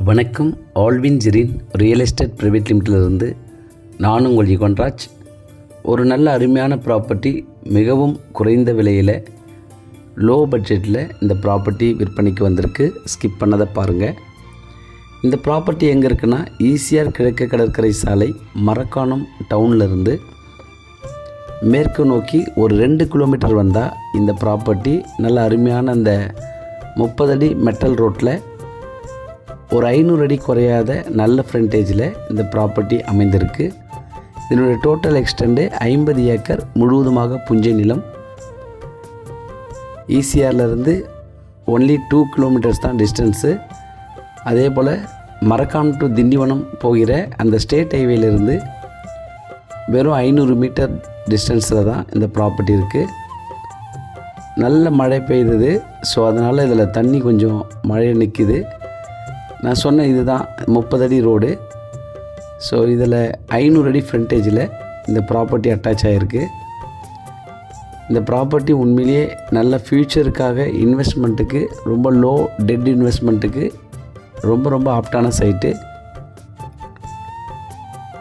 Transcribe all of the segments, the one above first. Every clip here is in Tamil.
வணக்கம். Alvin Jerin real estate private லிமிட்டிலிருந்து நானும் உங்கள் யுகன்ராஜ். ஒரு நல்ல அருமையான ப்ராப்பர்ட்டி, மிகவும் குறைந்த விலையில் லோ பட்ஜெட்டில் இந்த ப்ராப்பர்ட்டி விற்பனைக்கு வந்திருக்கு. ஸ்கிப் பண்ணதை பாருங்கள். இந்த ப்ராப்பர்ட்டி எங்கே இருக்குன்னா, ஈசிஆர் கிழக்கு கடற்கரை சாலை மரக்காணம் டவுன்லேருந்து மேற்கு நோக்கி ஒரு 2 கிலோமீட்டர் வந்தால் இந்த ப்ராப்பர்ட்டி நல்ல அருமையான அந்த 30 அடி மெட்டல் ரோட்டில் ஒரு 500 அடி குறையாத நல்ல ஃப்ரண்டேஜில் இந்த ப்ராப்பர்ட்டி அமைந்திருக்கு. இதனுடைய டோட்டல் எக்ஸ்டெண்டு 50 ஏக்கர் முழுவதுமாக புஞ்சை நிலம். ஈசிஆர்லேருந்து ஒன்லி 2 கிலோமீட்டர்ஸ் தான் டிஸ்டன்ஸு. அதே போல் மரக்காணம் டு திண்டிவனம் போகிற அந்த ஸ்டேட் ஹைவேலேருந்து வெறும் 500 மீட்டர் டிஸ்டன்ஸில் தான் இந்த ப்ராப்பர்ட்டி இருக்குது. நல்ல மழை பெய்யுது. ஸோ அதனால் இதில் தண்ணி கொஞ்சம் மழை நிற்கிது. நான் சொன்ன இது தான் 30 அடி ரோடு. ஸோ இதில் 500 அடி ஃப்ரண்டேஜில் இந்த ப்ராப்பர்ட்டி அட்டாச் ஆகிருக்கு. இந்த ப்ராப்பர்ட்டி உண்மையிலேயே நல்ல ஃப்யூச்சருக்காக இன்வெஸ்ட்மெண்ட்டுக்கு, ரொம்ப லோ டெட் இன்வெஸ்ட்மெண்ட்டுக்கு ரொம்ப ஆப்டான சைட்டு.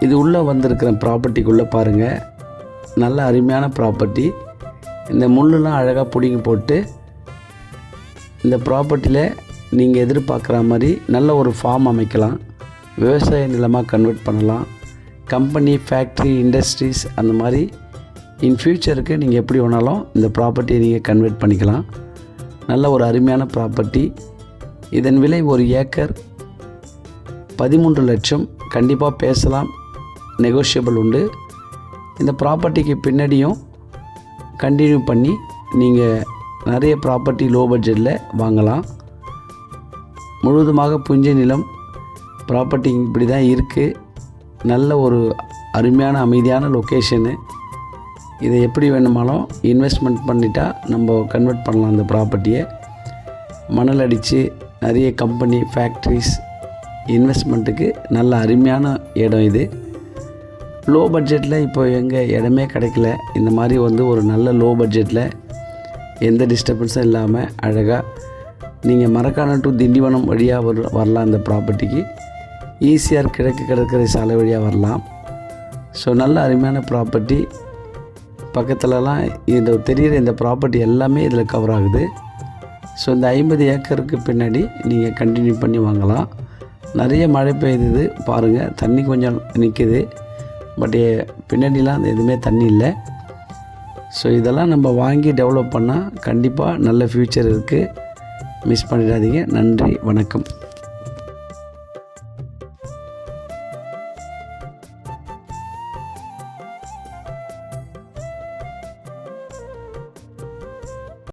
இது உள்ளே வந்திருக்கிற ப்ராப்பர்ட்டிக்குள்ளே பாருங்கள், நல்ல அருமையான ப்ராப்பர்ட்டி. இந்த முள்ளெலாம் அழகாக பிடுங்கி போட்டு இந்த ப்ராப்பர்ட்டியில் நீங்கள் எதிர்பார்க்குற மாதிரி நல்ல ஒரு ஃபார்ம் அமைக்கலாம். விவசாய நிலமாக கன்வெர்ட் பண்ணலாம். கம்பெனி, ஃபேக்ட்ரி, இண்டஸ்ட்ரீஸ் அந்த மாதிரி இன் ஃப்யூச்சருக்கு நீங்கள் எப்படி வேணாலும் இந்த ப்ராப்பர்ட்டியை நீங்கள் கன்வெர்ட் பண்ணிக்கலாம். நல்ல ஒரு அருமையான ப்ராப்பர்ட்டி. இதன் விலை ஒரு ஏக்கர் 13 லட்சம். கண்டிப்பாக பேசலாம், நெகோஷியபிள் உண்டு. இந்த ப்ராப்பர்ட்டிக்கு பின்னாடியும் கண்டினியூ பண்ணி நீங்கள் நிறைய ப்ராப்பர்ட்டி லோ பட்ஜெட்டில் வாங்கலாம். முழுவதுமாக புஞ்சை நிலம் ப்ராப்பர்ட்டி இப்படி தான் இருக்குது. நல்ல ஒரு அருமையான அமைதியான லொக்கேஷனு. இதை எப்படி வேணுமாலும் இன்வெஸ்ட்மெண்ட் பண்ணிட்டா நம்ம கன்வெர்ட் பண்ணலாம். அந்த ப்ராப்பர்ட்டியை மணல் அடித்து நிறைய கம்பெனி, ஃபேக்ட்ரிஸ், இன்வெஸ்ட்மெண்ட்டுக்கு நல்ல அருமையான இடம் இது. லோ பட்ஜெட்டில் இப்போ எங்கள் இடமே கிடைக்கல. இந்த மாதிரி ஒரு நல்ல லோ பட்ஜெட்டில் எந்த டிஸ்டர்பன்ஸும் இல்லாமல் அழகாக நீங்கள் மரக்காணம் டு திண்டிவனம் வழியாக வரலாம். இந்த ப்ராப்பர்ட்டிக்கு ஈசிஆர் கிழக்கு கடற்கரை சாலை வழியாக வரலாம். ஸோ நல்ல அருமையான ப்ராப்பர்ட்டி. பக்கத்துலலாம் இந்த தெரிகிற இந்த ப்ராப்பர்ட்டி எல்லாமே இதில் கவர் ஆகுது. ஸோ இந்த 50 ஏக்கருக்கு பின்னாடி நீங்கள் கண்டினியூ பண்ணி வாங்கலாம். நிறைய மழை பெய்யுது பாருங்கள், தண்ணி கொஞ்சம் நிற்கிது. பட் பின்னாடிலாம் எதுவுமே தண்ணி இல்லை. ஸோ இதெல்லாம் நம்ம வாங்கி டெவலப் பண்ணால் கண்டிப்பாக நல்ல ஃப்யூச்சர் இருக்குது. மிஸ் பண்ணிடாதீங்க. நன்றி, வணக்கம்.